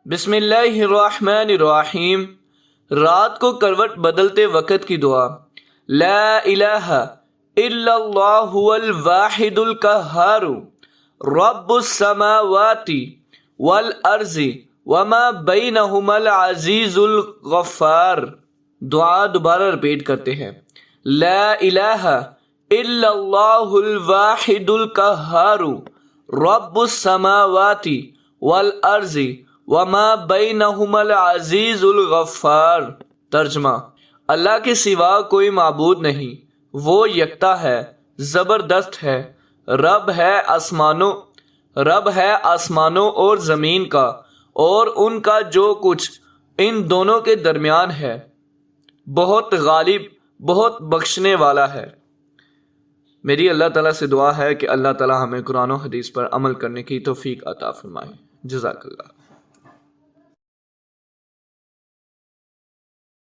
بسم اللہ الرحمن الرحیم۔ رات کو کروٹ بدلتے وقت کی دعا۔ لا الہ الا اللہ الواحد القہار رب السماوات والارض وما بینہما العزیز الغفار۔ دعا دوبارہ ریپیٹ کرتے ہیں۔ لا الہ الا اللہ الواحد القہار رب السماوات والارض وما بینہما العزیز الغفار۔ ترجمہ: اللہ کے سوا کوئی معبود نہیں، وہ یکتا ہے، زبردست ہے، رب ہے آسمانوں اور زمین کا اور ان کا جو کچھ ان دونوں کے درمیان ہے، بہت غالب، بہت بخشنے والا ہے۔ میری اللہ تعالیٰ سے دعا ہے کہ اللہ تعالیٰ ہمیں قرآن و حدیث پر عمل کرنے کی توفیق عطا فرمائے۔ جزاک اللہ۔